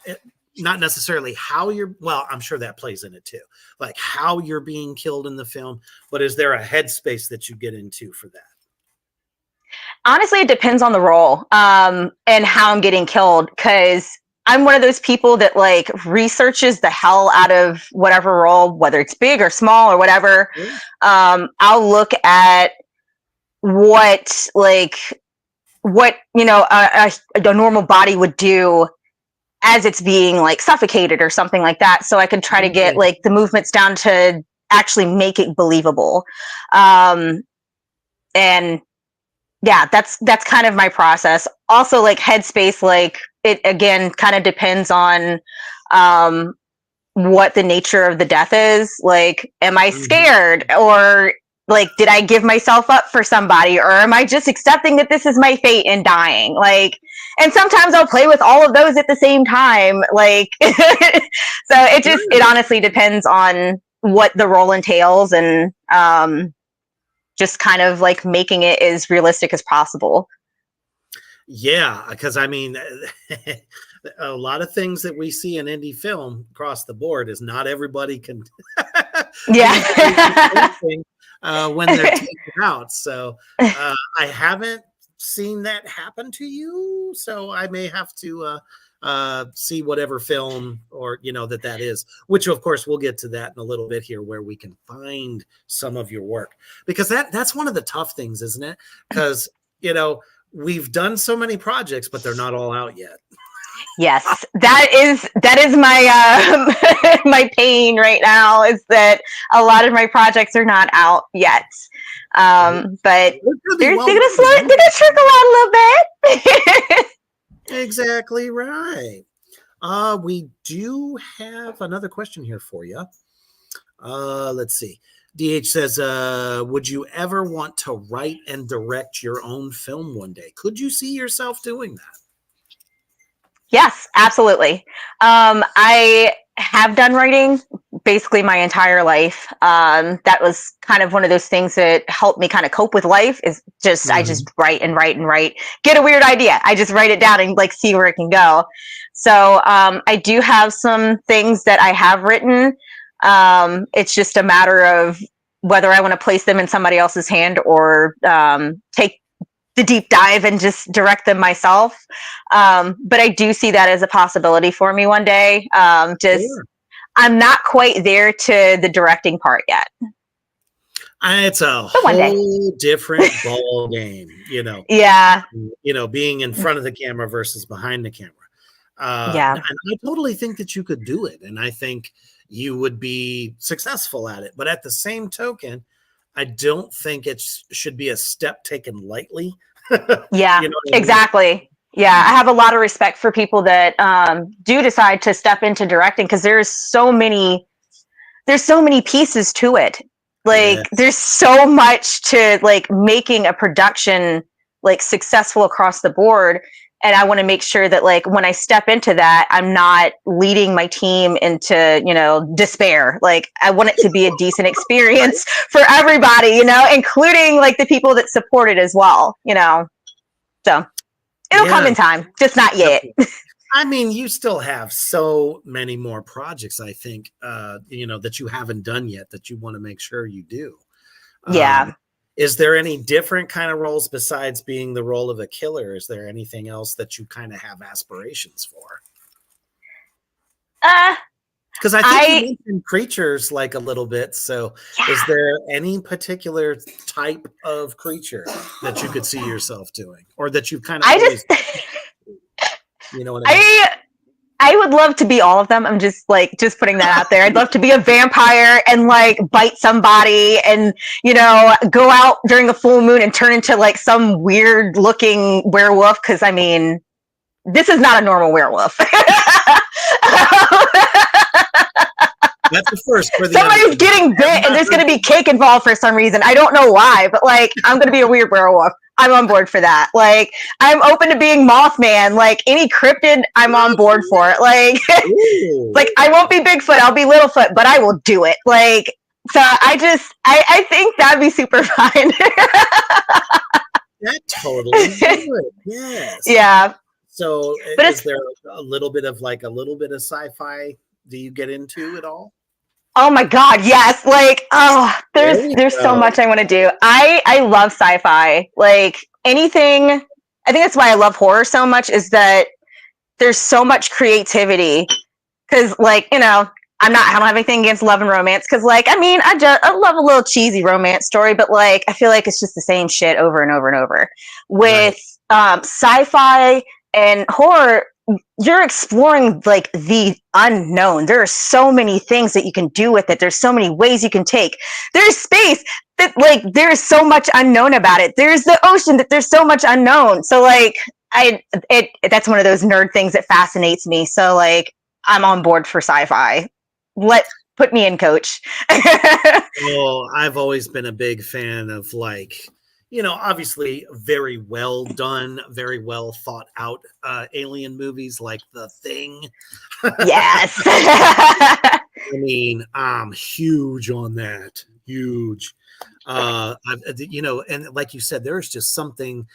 not necessarily how you're, well, I'm sure that plays in it too, like how you're being killed in the film, but is there a headspace that you get into for that? Honestly, it depends on the role and how I'm getting killed, because I'm one of those people that like researches the hell out of whatever role, whether it's big or small or whatever. I'll look at what you know a normal body would do as it's being like suffocated or something like that, so I can try to get like the movements down to actually make it believable. and yeah, that's kind of my process. Also, like Headspace, like it again kind of depends on what the nature of the death is. Like, am I scared, or like did I give myself up for somebody, or am I just accepting that this is my fate and dying? Like, and sometimes I'll play with all of those at the same time. Like, so it honestly depends on what the role entails, and just kind of like making it as realistic as possible. Yeah, because I mean, a lot of things that we see in indie film across the board is not everybody can Yeah. when they're taken out. So I haven't seen that happen to you, so I may have to see whatever film or that is, which of course we'll get to that in a little bit here, where we can find some of your work, because that's one of the tough things, isn't it? Because we've done so many projects, but they're not all out yet. Yes, that is my my pain right now, is that a lot of my projects are not out yet. But they're gonna trickle out a little bit. Exactly right. We do have another question here for you. Let's see. DH says, would you ever want to write and direct your own film one day? Could you see yourself doing that? Yes, absolutely. I have done writing basically my entire life. That was kind of one of those things that helped me kind of cope with life, is just I just write and write and write. Get a weird idea, I just write it down and like see where it can go. So I do have some things that I have written. It's just a matter of whether I want to place them in somebody else's hand, or take the deep dive and just direct them myself. But I do see that as a possibility for me one day. Sure. I'm not quite there to the directing part yet. It's a whole different ball game, Yeah. Being in front of the camera versus behind the camera. Yeah. And I totally think that you could do it. And I think you would be successful at it. But at the same token, I don't think it should be a step taken lightly. Yeah, exactly. Yeah, I have a lot of respect for people that do decide to step into directing, because there's so many pieces to it. Like, there's so much to like making a production like successful across the board. And I want to make sure that like when I step into that, I'm not leading my team into, despair. Like, I want it to be a decent experience for everybody, including like the people that support it as well, So it'll come in time, just not yet. I mean, you still have so many more projects, I think, that you haven't done yet that you want to make sure you do. Yeah. Is there any different kind of roles besides being the role of a killer? Is there anything else that you kind of have aspirations for? Because I think you mentioned creatures like a little bit. So is there any particular type of creature that you could see yourself doing, or that you kind of what I mean? I would love to be all of them. I'm just putting that out there. I'd love to be a vampire and like bite somebody, and go out during a full moon and turn into like some weird looking werewolf, because I mean, this is not a normal werewolf. That's the first. Somebody's getting bit and there's going to be cake involved for some reason. I don't know why, but like, I'm going to be a weird werewolf. I'm on board for that. Like, I'm open to being Mothman. Like, any cryptid, I'm on board for it. Like, like, I won't be Bigfoot, I'll be Littlefoot, but I will do it. Like, so I think that'd be super fun. That totally would. Yes. Yeah. So, but is there a little bit of sci-fi? Do you get into at all? Oh my God, yes. Like, there's so much I want to do. I love sci-fi. Like, anything. I think that's why I love horror so much, is that there's so much creativity. Because, like, I don't have anything against love and romance. Because, like, I mean, I love a little cheesy romance story, but like, I feel like it's just the same shit over and over and over. With sci-fi and horror, you're exploring like the unknown. There are so many things that you can do with it. There's so many ways you can take. There's space that like there's so much unknown about it. There's the ocean that there's so much unknown. So like that's one of those nerd things that fascinates me. So like I'm on board for sci-fi. Put me in, coach. Well, I've always been a big fan of like, obviously very well done, very well thought out alien movies like The Thing. Yes. I mean, I'm huge on that. Huge. And like you said, there's just something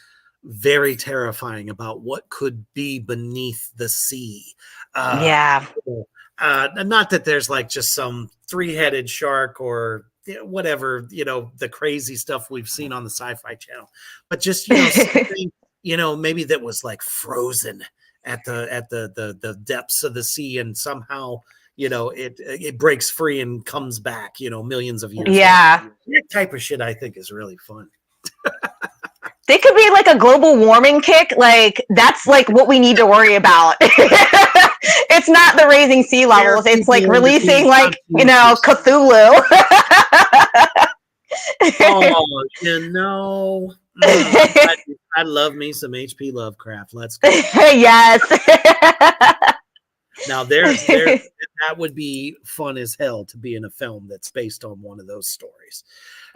very terrifying about what could be beneath the sea. Yeah. Not that there's like just some three-headed shark or whatever, the crazy stuff we've seen on the Sci-Fi Channel, but just, something, maybe that was like frozen at the depths of the sea, and somehow, it breaks free and comes back, millions of years. Yeah. Later. That type of shit I think is really fun. They could be like a global warming kick. Like that's like what we need to worry about. It's not the raising sea levels. It's like releasing like, Cthulhu. I love me some HP Lovecraft. Let's go. Yes. Now that would be fun as hell to be in a film that's based on one of those stories.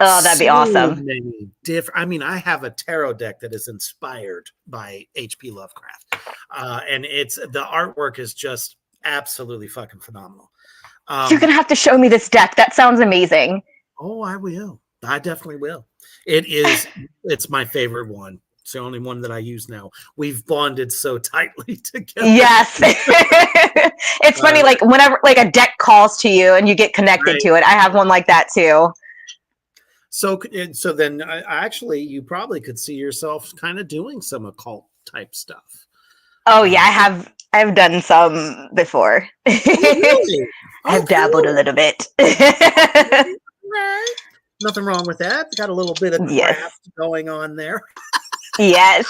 Oh, that'd be awesome. I have a tarot deck that is inspired by HP Lovecraft. And the artwork is just absolutely fucking phenomenal. You're going to have to show me this deck. That sounds amazing. Oh, I will. I definitely will. It's my favorite one. It's the only one that I use now. We've bonded so tightly together. Yes. It's funny, like whenever like a deck calls to you and you get connected to it. I have one like that too. So then actually you probably could see yourself kind of doing some occult type stuff. Oh yeah, I've done some before. Oh, really? I've dabbled a little bit. Right. Nothing wrong with that. Got a little bit of craft going on there. Yes.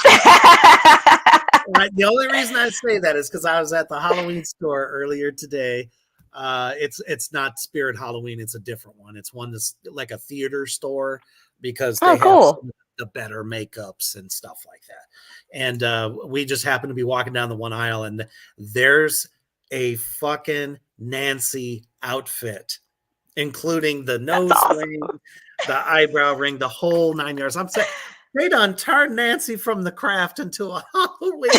The only reason I say that is because I was at the Halloween store earlier today. It's not Spirit Halloween. It's a different one. It's one that's like a theater store because they have the better makeups and stuff like that. And we just happened to be walking down the one aisle, and there's a fucking Nancy outfit, including the nose ring, the eyebrow ring, the whole 9 yards. I'm saying they done turned Nancy from the craft into a Halloween.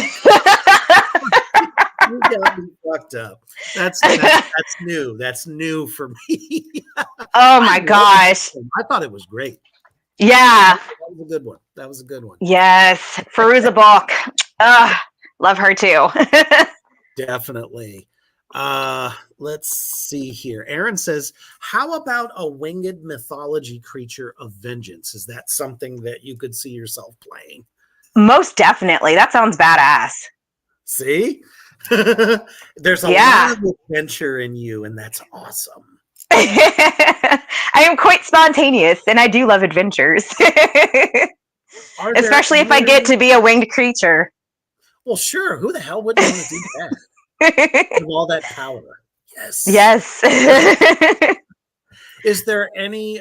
You got me fucked up. That's new. That's new for me. Oh my gosh. I thought it was great. Yeah. That was a good one. That was a good one. Yes. Firuza Balk. Love her too. Definitely. Let's see here. Aaron says, how about a winged mythology creature of vengeance? Is that something that you could see yourself playing? Most definitely. That sounds badass. See? There's a lot of adventure in you, and that's awesome. I am quite spontaneous, and I do love adventures. Especially if I get to be a winged creature. Well, sure. Who the hell wouldn't want to do that? With all that power. Yes. Yes. Is there any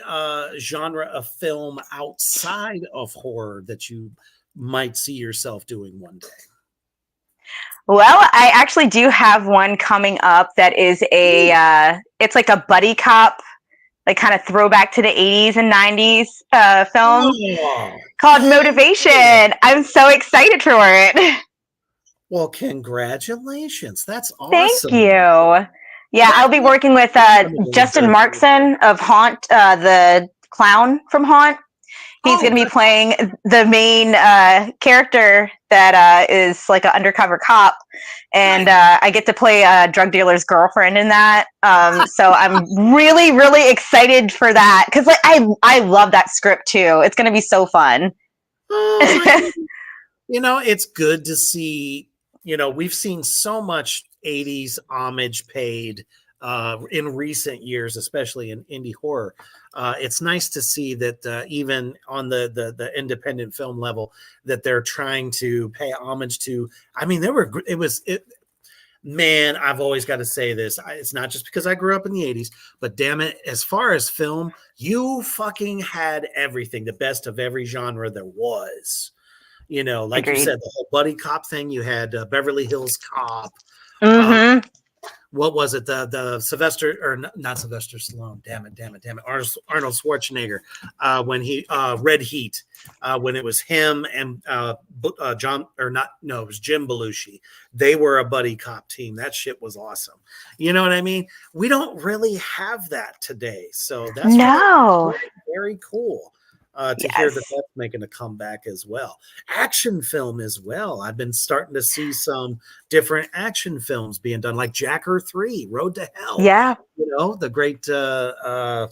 genre of film outside of horror that you might see yourself doing one day? Well, I actually do have one coming up that is it's like a buddy cop, like kind of throwback to the 80s and 90s film called Motivation. I'm so excited for it. Well, congratulations. That's awesome. Thank you. Yeah, I'll be working with Justin Markson of Haunt, the clown from Haunt. He's going to be playing the main character that is like an undercover cop. And I get to play a drug dealer's girlfriend in that. So I'm really, really excited for that. Because like, I love that script too. It's going to be so fun. It's good to see, we've seen so much 80s homage paid in recent years, especially in indie horror. It's nice to see that even on the independent film level, that they're trying to pay homage to. I mean, man, I've always got to say this. It's not just because I grew up in the 80s, but damn it, as far as film, you fucking had everything, the best of every genre there was. You know, like Agreed. you said, the whole buddy cop thing. You had Beverly Hills Cop. Mm-hmm. What was it? The Sylvester, or not Sylvester Stallone? Damn it! Arnold Schwarzenegger. When he Red Heat, when it was him and John, or not? No, it was Jim Belushi. They were a buddy cop team. That shit was awesome. You know what I mean? We don't really have that today, so that's No. very cool. To hear that that's making a comeback as well. Action film as well. I've been starting to see some different action films being done, like Jacker 3, Road to Hell. Yeah. You know, the great Phil,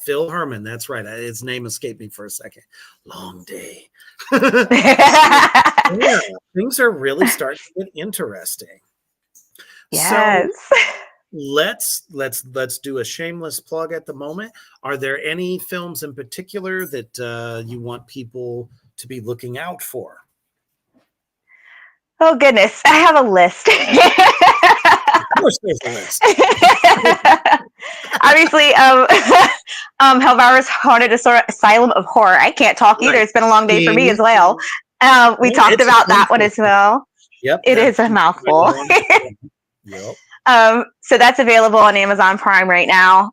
Phil Herman. That's right. His name escaped me for a second. Long Day. Yeah, things are really starting to get interesting. Yes. So, let's do a shameless plug at the moment. Are there any films in particular that you want people to be looking out for? Oh goodness, I have a list. Of course there's a list. Obviously, Helvara's Haunted Asylum of Horror. I can't talk either. It's been a long day for me as well. We talked about that one as well. Yep. It is a mouthful. Yep. So that's available on Amazon Prime right now.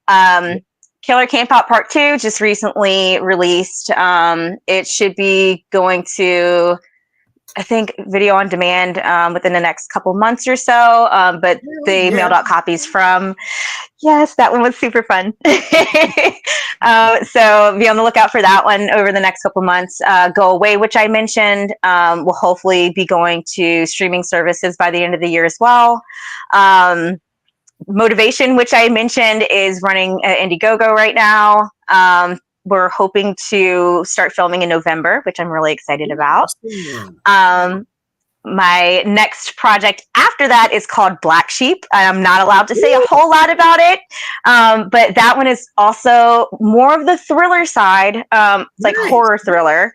Killer Campout Part 2 just recently released. It should be going to, I think, video on demand within the next couple months or so. But they mailed out copies from. Yes, that one was super fun. So be on the lookout for that one over the next couple months. Go Away, which I mentioned, will hopefully be going to streaming services by the end of the year as well. Motivation, which I mentioned, is running at Indiegogo right now. We're hoping to start filming in November, which I'm really excited about. My next project after that is called Black Sheep. I'm not allowed to say a whole lot about it, but that one is also more of the thriller side, like horror thriller,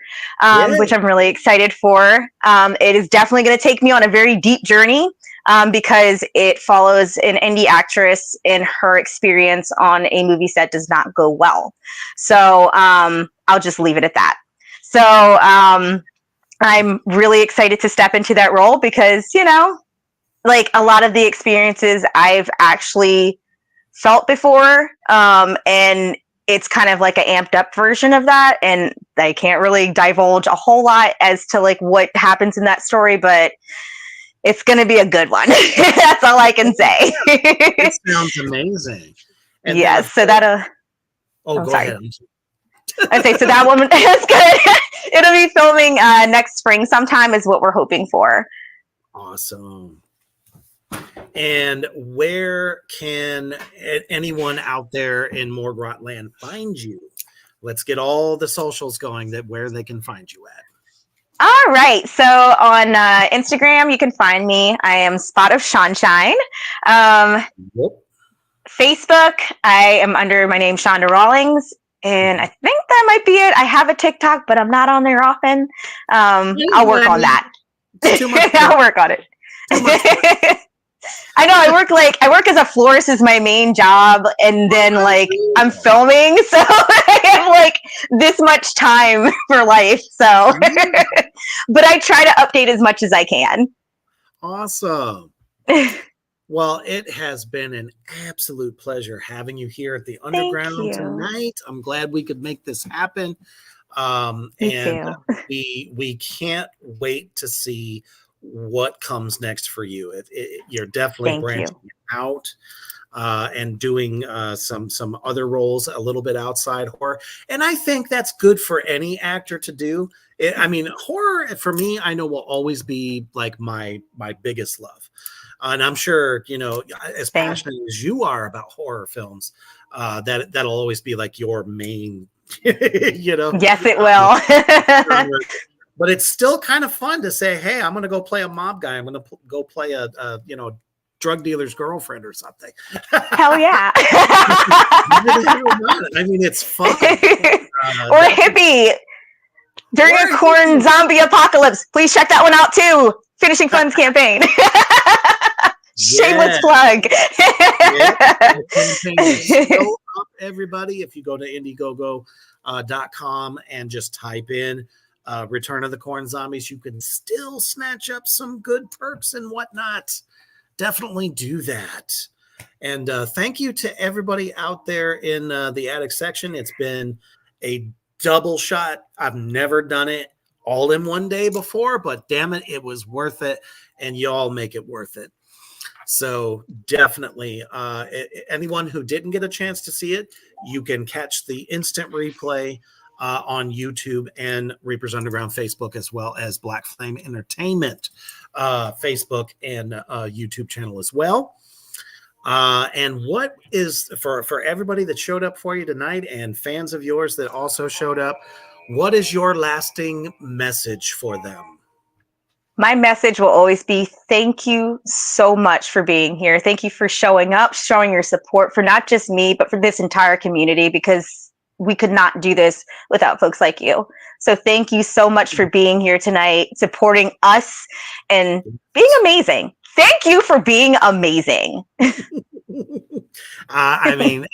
which I'm really excited for. It is definitely going to take me on a very deep journey because it follows an indie actress in her experience on a movie set does not go well. So I'll just leave it at that. So I'm really excited to step into that role because, you know, like a lot of the experiences I've actually felt before, and it's kind of like an amped up version of that. And I can't really divulge a whole lot as to like what happens in that story, but it's going to be a good one. That's all I can say. It sounds amazing. And yes. So that'll. Go ahead. Okay, so that one is good. It'll be filming next spring sometime is what we're hoping for. Awesome. And where can anyone out there in Morgrot land find you? Let's get all the socials going that where they can find you at. All right. So on Instagram, you can find me. I am Spot of Sunshine. Facebook, I am under my name, Chanda Rawlings. And I think that might be it. I have a TikTok, but I'm not on there often. I'll work on that. I'll work on it. I know I work as a florist is my main job, and then like I'm filming, so I have like this much time for life. So, but I try to update as much as I can. Awesome. Well, it has been an absolute pleasure having you here at the Underground tonight. I'm glad we could make this happen. And we can't wait to see what comes next for you. You're definitely branching out and doing some other roles a little bit outside horror. And I think that's good for any actor to do. I mean, horror for me, I know will always be like my biggest love. And I'm sure, you know, as passionate as you are about horror films, that'll always be like your main, you know. Yes, it will. But it's still kind of fun to say, "Hey, I'm going to go play a mob guy. I'm going to go play a drug dealer's girlfriend or something." Hell yeah. I mean, it's fun. Or a hippie during a corn zombie apocalypse. Please check that one out too. Finishing Funds campaign. Shameless plug. Still up, everybody. If you go to Indiegogo.com and just type in Return of the Corn Zombies, you can still snatch up some good perks and whatnot. Definitely do that. And thank you to everybody out there in the attic section. It's been a double shot. I've never done it all in one day before, but damn it, it was worth it. And y'all make it worth it. So definitely, anyone who didn't get a chance to see it, you can catch the instant replay on YouTube and Reapers Underground Facebook, as well as Black Flame Entertainment Facebook and YouTube channel as well. And what is for everybody that showed up for you tonight and fans of yours that also showed up, what is your lasting message for them? My message will always be thank you so much for being here. Thank you for showing up, showing your support for not just me, but for this entire community, because we could not do this without folks like you. So thank you so much for being here tonight, supporting us and being amazing. Thank you for being amazing. I mean,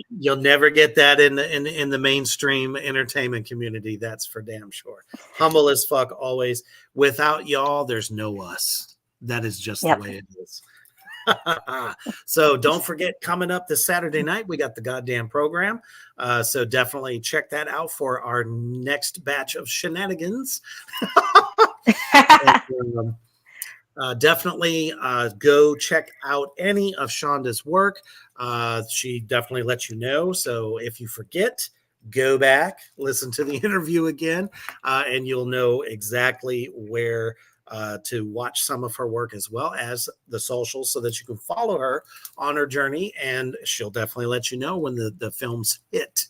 you'll never get that in the mainstream entertainment community. That's for damn sure. Humble as fuck always. Without y'all, there's no us. That is just the way it is. So don't forget, coming up this Saturday night, we got the goddamn program. So definitely check that out for our next batch of shenanigans. And, definitely go check out any of Chanda's work. She definitely lets you know. So if you forget, go back, listen to the interview again, and you'll know exactly where to watch some of her work, as well as the socials, so that you can follow her on her journey. And she'll definitely let you know when the films hit.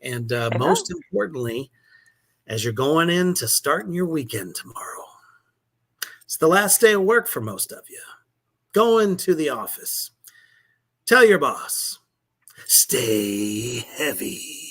And most importantly, as you're going into starting your weekend tomorrow, it's the last day of work for most of you. Go into the office. Tell your boss, stay heavy.